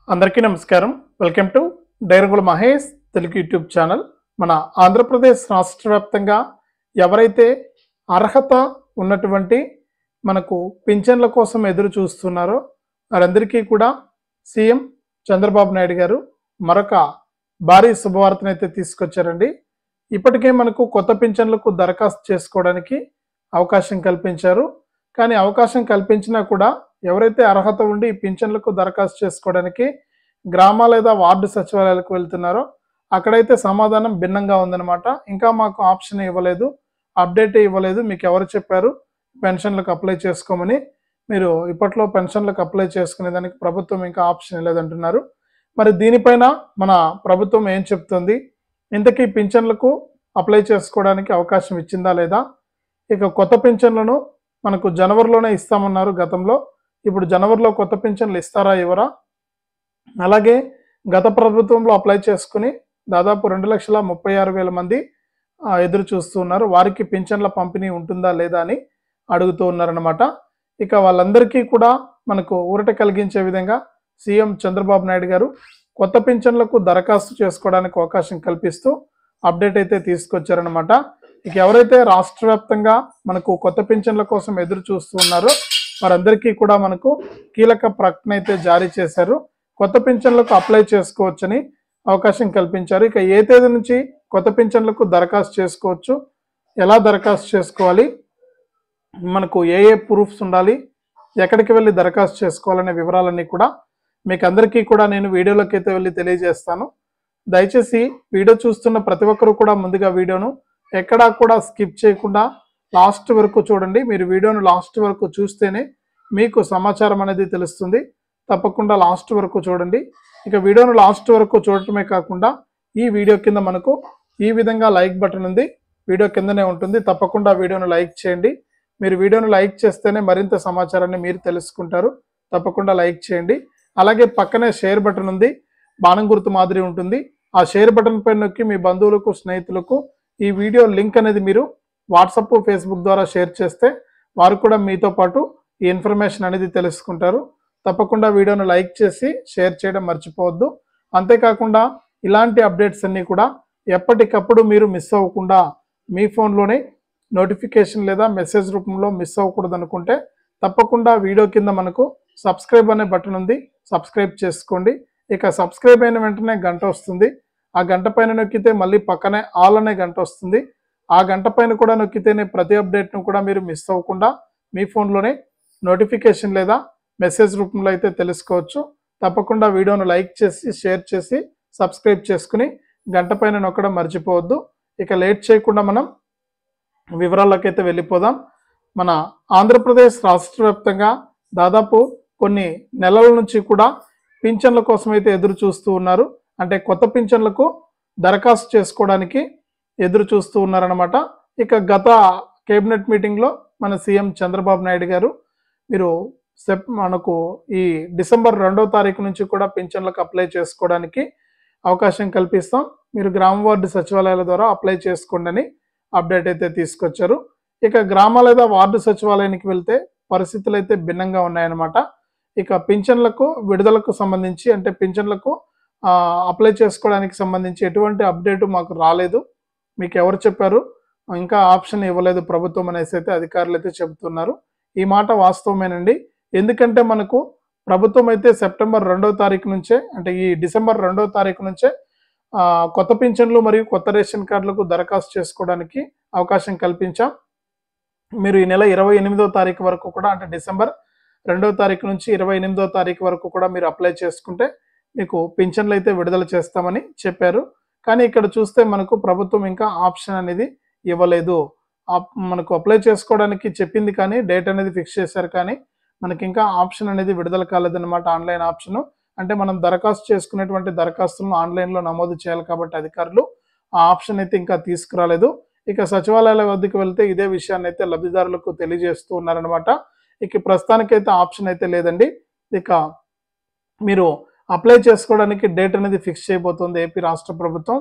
అందరికీ నమస్కారం. Welcome to డైరంగుల మహేష్ తెలుగు యూట్యూబ్ ఛానల్. మన ఆంధ్రప్రదేశ్ రాష్ట్ర వ్యాప్తంగా ఎవరైతే అర్హత ఉన్నటువంటి మనకు పింఛన్ల కోసం ఎదురు చూస్తున్నారో వారందరికీ కూడా సీఎం చంద్రబాబు నాయుడు గారు మరొక భారీ శుభవార్తనైతే తీసుకొచ్చారండి. ఇప్పటికే మనకు కొత్త పింఛన్లకు దరఖాస్తు చేసుకోవడానికి అవకాశం కల్పించారు. కానీ అవకాశం కల్పించినా కూడా ఎవరైతే అర్హత ఉండి పింఛన్లకు దరఖాస్తు చేసుకోవడానికి గ్రామ లేదా వార్డు సచివాలయాలకు వెళ్తున్నారో అక్కడైతే సమాధానం భిన్నంగా ఉందన్నమాట. ఇంకా మాకు ఆప్షన్ ఇవ్వలేదు, అప్డేట్ ఇవ్వలేదు, మీకు ఎవరు చెప్పారు పెన్షన్లకు అప్లై చేసుకోమని, మీరు ఇప్పట్లో పెన్షన్లకు అప్లై చేసుకునే దానికి ప్రభుత్వం ఇంకా ఆప్షన్ ఇవ్వలేదంటున్నారు. మరి దీనిపైన మన ప్రభుత్వం ఏం చెప్తుంది, ఇంతకీ పింఛన్లకు అప్లై చేసుకోవడానికి అవకాశం ఇచ్చిందా లేదా, ఇక కొత్త పింఛన్లను మనకు జనవరిలోనే ఇస్తామన్నారు గతంలో, ఇప్పుడు జనవరిలో కొత్త పింఛన్లు ఇస్తారా ఇవ్వరా, అలాగే గత ప్రభుత్వంలో అప్లై చేసుకుని దాదాపు 2,36,000 మంది ఎదురు చూస్తున్నారు, వారికి పింఛన్ల పంపిణీ ఉంటుందా లేదా అని అడుగుతూ ఉన్నారన్నమాట. ఇక వాళ్ళందరికీ కూడా మనకు ఊరట కలిగించే విధంగా సీఎం చంద్రబాబు నాయుడు గారు కొత్త పింఛన్లకు దరఖాస్తు చేసుకోవడానికి అవకాశం కల్పిస్తూ అప్డేట్ అయితే తీసుకొచ్చారనమాట. ఇక ఎవరైతే రాష్ట్ర వ్యాప్తంగా మనకు కొత్త పింఛన్ల కోసం ఎదురు చూస్తూ ఉన్నారో వారందరికీ కూడా మనకు కీలక ప్రకటన అయితే జారీ చేశారు. కొత్త పింఛన్లకు అప్లై చేసుకోవచ్చని అవకాశం కల్పించారు. ఇక ఏ తేదీ నుంచి కొత్త పింఛన్లకు దరఖాస్తు చేసుకోవచ్చు, ఎలా దరఖాస్తు చేసుకోవాలి, మనకు ఏ ప్రూఫ్స్ ఉండాలి, ఎక్కడికి వెళ్ళి దరఖాస్తు చేసుకోవాలనే వివరాలన్నీ కూడా మీకు అందరికీ కూడా నేను వీడియోలోకి అయితే వెళ్ళి తెలియజేస్తాను. దయచేసి వీడియో చూస్తున్న ప్రతి ఒక్కరు కూడా ముందుగా వీడియోను ఎక్కడా కూడా స్కిప్ చేయకుండా లాస్ట్ వరకు చూడండి. మీరు వీడియోను లాస్ట్ వరకు చూస్తేనే మీకు సమాచారం అనేది తెలుస్తుంది. తప్పకుండా లాస్ట్ వరకు చూడండి. ఇక వీడియోను లాస్ట్ వరకు చూడటమే కాకుండా ఈ వీడియో కింద మనకు ఈ విధంగా లైక్ బటన్ ఉంది, వీడియో కిందనే ఉంటుంది. తప్పకుండా వీడియోను లైక్ చేయండి. మీరు వీడియోను లైక్ చేస్తేనే మరింత సమాచారాన్ని మీరు తెలుసుకుంటారు. తప్పకుండా లైక్ చేయండి. అలాగే పక్కనే షేర్ బటన్ ఉంది, బాణం గుర్తు మాదిరి ఉంటుంది. ఆ షేర్ బటన్ పైన నొక్కి మీ బంధువులకు, స్నేహితులకు ఈ వీడియో లింక్ అనేది మీరు వాట్సాప్, ఫేస్బుక్ ద్వారా షేర్ చేస్తే వారు కూడా మీతో పాటు ఈ ఇన్ఫర్మేషన్ అనేది తెలుసుకుంటారు. తప్పకుండా వీడియోను లైక్ చేసి షేర్ చేయడం మర్చిపోవద్దు. అంతేకాకుండా ఇలాంటి అప్డేట్స్ అన్నీ కూడా ఎప్పటికప్పుడు మీరు మిస్ అవ్వకుండా మీ ఫోన్లోనే నోటిఫికేషన్ లేదా మెసేజ్ రూపంలో మిస్ అవ్వకూడదు అనుకుంటే తప్పకుండా వీడియో కింద మనకు సబ్స్క్రైబ్ అనే బటన్ ఉంది, సబ్స్క్రైబ్ చేసుకోండి. ఇక సబ్స్క్రైబ్ అయిన వెంటనే గంట వస్తుంది, ఆ గంట పైన నొక్కితే మళ్ళీ పక్కనే ఆల్ అనే గంట వస్తుంది. ఆ గంట పైన కూడా నొక్కితేనే ప్రతి అప్డేట్ను కూడా మీరు మిస్ అవ్వకుండా మీ ఫోన్లోనే నోటిఫికేషన్ లేదా మెసేజ్ రూపంలో అయితే తెలుసుకోవచ్చు. తప్పకుండా వీడియోను లైక్ చేసి షేర్ చేసి సబ్స్క్రైబ్ చేసుకుని గంట పైన నొక్కడం మర్చిపోవద్దు. ఇక లేట్ చేయకుండా మనం వివరాల్లోకి అయితే వెళ్ళిపోదాం. మన ఆంధ్రప్రదేశ్ రాష్ట్ర వ్యాప్తంగా దాదాపు కొన్ని నెలల నుంచి కూడా పింఛన్ల కోసం అయితే ఎదురు చూస్తూ ఉన్నారు. అంటే కొత్త పింఛన్లకు దరఖాస్తు చేసుకోవడానికి ఎదురు చూస్తూ ఉన్నారనమాట. ఇక గత కేబినెట్ మీటింగ్లో మన సీఎం చంద్రబాబు నాయుడు గారు మీరు మనకు ఈ డిసెంబర్ 2వ తారీఖు నుంచి కూడా పింఛన్లకు అప్లై చేసుకోవడానికి అవకాశం కల్పిస్తాం, మీరు గ్రామ వార్డు సచివాలయాల ద్వారా అప్లై చేసుకోండి అని అప్డేట్ అయితే తీసుకొచ్చారు. ఇక గ్రామ లేదా వార్డు సచివాలయానికి వెళ్తే పరిస్థితులు అయితే భిన్నంగా ఉన్నాయన్నమాట. ఇక పింఛన్లకు విడుదలకు సంబంధించి, అంటే పింఛన్లకు అప్లై చేసుకోవడానికి సంబంధించి ఎటువంటి అప్డేటు మాకు రాలేదు, మీకు ఎవరు చెప్పారు, ఇంకా ఆప్షన్ ఇవ్వలేదు ప్రభుత్వం అనేసి అయితే అధికారులు అయితే చెబుతున్నారు. ఈ మాట వాస్తవమేనండి. ఎందుకంటే మనకు ప్రభుత్వం అయితే సెప్టెంబర్ 2వ తారీఖు నుంచే, అంటే ఈ డిసెంబర్ 2వ తారీఖు నుంచే కొత్త పింఛన్లు మరియు కొత్త రేషన్ కార్డులకు దరఖాస్తు చేసుకోవడానికి అవకాశం కల్పించాం. మీరు ఈ నెల 28వ తారీఖు వరకు కూడా, అంటే డిసెంబర్ 2వ తారీఖు నుంచి 28వ తారీఖు వరకు కూడా మీరు అప్లై చేసుకుంటే మీకు పింఛన్లు అయితే విడుదల చేస్తామని చెప్పారు. కానీ ఇక్కడ చూస్తే మనకు ప్రభుత్వం ఇంకా ఆప్షన్ అనేది ఇవ్వలేదు. మనకు అప్లై చేసుకోవడానికి చెప్పింది కానీ డేట్ అనేది ఫిక్స్ చేశారు, కానీ మనకి ఇంకా ఆప్షన్ అనేది విడుదల కాలేదన్నమాట. ఆన్లైన్ ఆప్షను అంటే మనం దరఖాస్తు చేసుకునేటువంటి దరఖాస్తులను ఆన్లైన్లో నమోదు చేయాలి కాబట్టి అధికారులు ఆ ఆప్షన్ అయితే ఇంకా తీసుకురాలేదు. ఇక సచివాలయాల వద్దకు వెళ్తే ఇదే విషయాన్ని అయితే లబ్ధిదారులకు తెలియజేస్తూ ఉన్నారనమాట. ఇక ప్రస్తుతానికైతే ఆప్షన్ అయితే లేదండి. ఇక మీరు అప్లై చేసుకోవడానికి డేట్ అనేది ఫిక్స్ చేయబోతుంది ఏపీ రాష్ట్ర ప్రభుత్వం.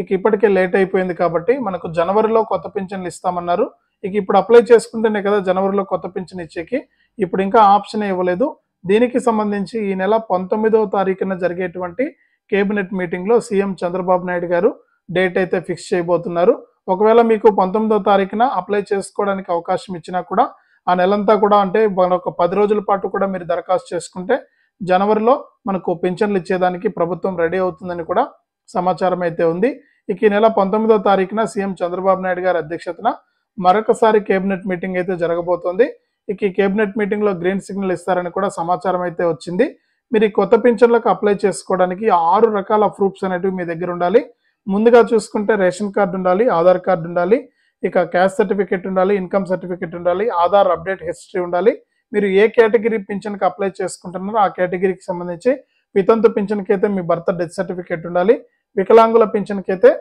ఇక ఇప్పటికే లేట్ అయిపోయింది కాబట్టి మనకు జనవరిలో కొత్త పింఛన్లు ఇస్తామన్నారు. ఇక ఇప్పుడు అప్లై చేసుకుంటేనే కదా జనవరిలో కొత్త పింఛన్ ఇచ్చేకి, ఇప్పుడు ఇంకా ఆప్షన్ ఇవ్వలేదు. దీనికి సంబంధించి ఈ నెల 19వ తారీఖున జరిగేటువంటి కేబినెట్ మీటింగ్లో సీఎం చంద్రబాబు నాయుడు గారు డేట్ అయితే ఫిక్స్ చేయబోతున్నారు. ఒకవేళ మీకు 19వ తారీఖున అప్లై చేసుకోవడానికి అవకాశం ఇచ్చినా కూడా ఆ నెలంతా కూడా అంటే ఒక 10 రోజుల పాటు కూడా మీరు దరఖాస్తు చేసుకుంటే జనవరిలో మనకు పింఛన్లు ఇచ్చేదానికి ప్రభుత్వం రెడీ అవుతుందని కూడా సమాచారం అయితే ఉంది. ఇక ఈ నెల 19వ తారీఖున సీఎం చంద్రబాబు నాయుడు గారి అధ్యక్షతన మరొకసారి కేబినెట్ మీటింగ్ అయితే జరగబోతోంది. ఇక ఈ కేబినెట్ మీటింగ్లో గ్రీన్ సిగ్నల్ ఇస్తారని కూడా సమాచారం అయితే వచ్చింది. మీరు ఈ కొత్త పింఛన్లకు అప్లై చేసుకోవడానికి 6 రకాల ప్రూఫ్స్ అనేటివి మీ దగ్గర ఉండాలి. ముందుగా చూసుకుంటే రేషన్ కార్డు ఉండాలి, ఆధార్ కార్డు ఉండాలి, ఇక క్యాస్ట్ సర్టిఫికేట్ ఉండాలి, ఇన్కమ్ సర్టిఫికేట్ ఉండాలి, ఆధార్ అప్డేట్ హిస్టరీ ఉండాలి. మీరు ఏ కేటగిరీ పింఛన్కి అప్లై చేసుకుంటున్నారో ఆ కేటగిరీకి సంబంధించి వితంతు పింఛన్కి అయితే మీ భర్త డెత్ సర్టిఫికేట్ ఉండాలి, వికలాంగుల పింఛన్కి అయితే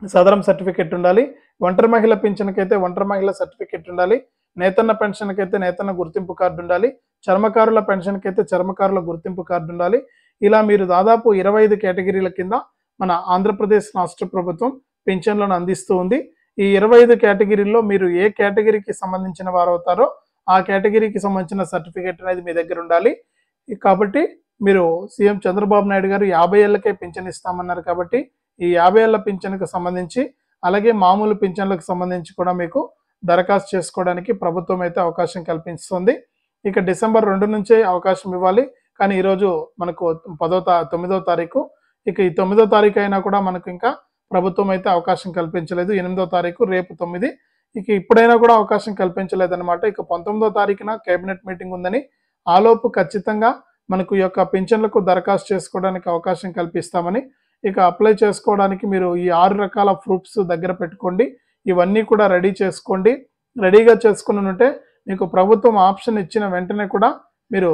సదరం సర్టిఫికేట్ ఉండాలి, ఒంటరి మహిళ పింఛన్కి అయితే ఒంటరి మహిళ సర్టిఫికేట్ ఉండాలి, నేతన్న పెన్షన్కి అయితే నేతన్న గుర్తింపు కార్డు ఉండాలి, చర్మకారుల పెన్షన్కి అయితే చర్మకారుల గుర్తింపు కార్డు ఉండాలి. ఇలా మీరు దాదాపు 25 కేటగిరీల కింద మన ఆంధ్రప్రదేశ్ రాష్ట్ర ప్రభుత్వం పింఛన్లను అందిస్తూ ఉంది. ఈ 25 కేటగిరీల్లో మీరు ఏ కేటగిరీకి సంబంధించిన వారు అవుతారో ఆ కేటగిరీకి సంబంధించిన సర్టిఫికేట్ అనేది మీ దగ్గర ఉండాలి. కాబట్టి మీరు సీఎం చంద్రబాబు నాయుడు గారు 50 ఏళ్లకే పింఛన్ ఇస్తామన్నారు. కాబట్టి ఈ 50 ఏళ్ల పింఛన్కు సంబంధించి అలాగే మామూలు పింఛన్లకు సంబంధించి కూడా మీకు దరఖాస్తు చేసుకోవడానికి ప్రభుత్వం అయితే అవకాశం కల్పిస్తుంది. ఇక డిసెంబర్ 2 నుంచే అవకాశం ఇవ్వాలి, కానీ ఈరోజు మనకు 9వ తారీఖు. ఇక ఈ 9వ తారీఖు అయినా కూడా మనకు ఇంకా ప్రభుత్వం అయితే అవకాశం కల్పించలేదు. 8వ తారీఖు, రేపు 9. ఇక ఇప్పుడైనా కూడా అవకాశం కల్పించలేదన్నమాట. ఇక 19వ తారీఖున కేబినెట్ మీటింగ్ ఉందని ఆలోపు ఖచ్చితంగా మనకు ఈ యొక్క పింఛన్లకు దరఖాస్తు చేసుకోవడానికి అవకాశం కల్పిస్తామని, ఇక అప్లై చేసుకోవడానికి మీరు ఈ 6 రకాల ప్రూఫ్స్ దగ్గర పెట్టుకోండి. ఇవన్నీ కూడా రెడీ చేసుకోండి. రెడీగా చేసుకుని ఉంటే మీకు ప్రభుత్వం ఆప్షన్ ఇచ్చిన వెంటనే కూడా మీరు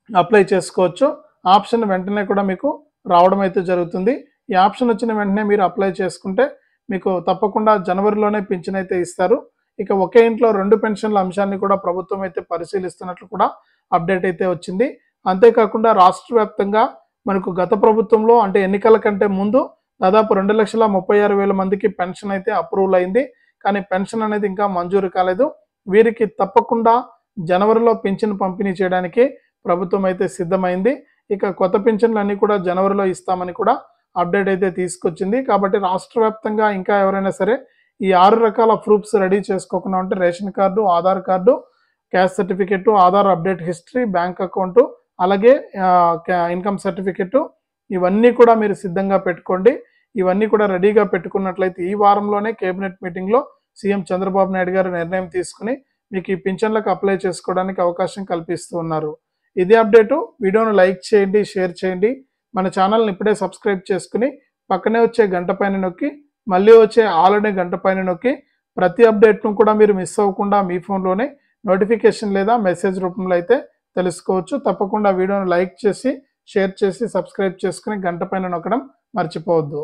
అప్లై చేసుకోవచ్చు. ఆప్షన్ వెంటనే కూడా మీకు రావడం అయితే జరుగుతుంది. ఈ ఆప్షన్ వచ్చిన వెంటనే మీరు అప్లై చేసుకుంటే మీకు తప్పకుండా జనవరిలోనే పింఛన్ అయితే ఇస్తారు. ఇక ఒకే ఇంట్లో 2 పెన్షన్ల అంశాన్ని కూడా ప్రభుత్వం అయితే పరిశీలిస్తున్నట్లు కూడా అప్డేట్ అయితే వచ్చింది. అంతేకాకుండా రాష్ట్ర వ్యాప్తంగా మనకు గత ప్రభుత్వంలో అంటే ఎన్నికల కంటే ముందు దాదాపు 2,36,000 మందికి పెన్షన్ అయితే అప్రూవల్ అయింది. కానీ పెన్షన్ అనేది ఇంకా మంజూరు కాలేదు. వీరికి తప్పకుండా జనవరిలో పింఛన్ పంపిణీ చేయడానికి ప్రభుత్వం అయితే సిద్ధమైంది. ఇక కొత్త పింఛన్లు అన్ని కూడా జనవరిలో ఇస్తామని కూడా అప్డేట్ అయితే తీసుకొచ్చింది. కాబట్టి రాష్ట్ర వ్యాప్తంగా ఇంకా ఎవరైనా సరే ఈ 6 రకాల ప్రూఫ్స్ రెడీ చేసుకోకుండా ఉంటే ration card, Aadhaar card, caste certificate, Aadhaar update history, bank account, అలాగే ఇన్కమ్ సర్టిఫికెట్, ఇవన్నీ కూడా మీరు సిద్ధంగా పెట్టుకోండి. ఇవన్నీ కూడా రెడీగా పెట్టుకున్నట్లయితే ఈ వారంలోనే కేబినెట్ మీటింగ్లో సీఎం చంద్రబాబు నాయుడు గారు నిర్ణయం తీసుకుని మీకు ఈ పింఛన్లకు అప్లై చేసుకోవడానికి అవకాశం కల్పిస్తూ ఉన్నారు. ఇదే అప్డేటు. వీడియోను లైక్ చేయండి, షేర్ చేయండి. మన ఛానల్ని ఇప్పుడే సబ్స్క్రైబ్ చేసుకుని పక్కనే వచ్చే గంట పైన నొక్కి మళ్ళీ వచ్చే ఆల్ అనే గంట పైన నొక్కి ప్రతి అప్డేట్ను కూడా మీరు మిస్ అవ్వకుండా మీ ఫోన్లోనే నోటిఫికేషన్ లేదా మెసేజ్ రూపంలో అయితే తెలుసుకోవచ్చు. తప్పకుండా వీడియోను లైక్ చేసి, షేర్ చేసి, సబ్స్క్రైబ్ చేసుకుని గంట పైన నొక్కడం మర్చిపోవద్దు.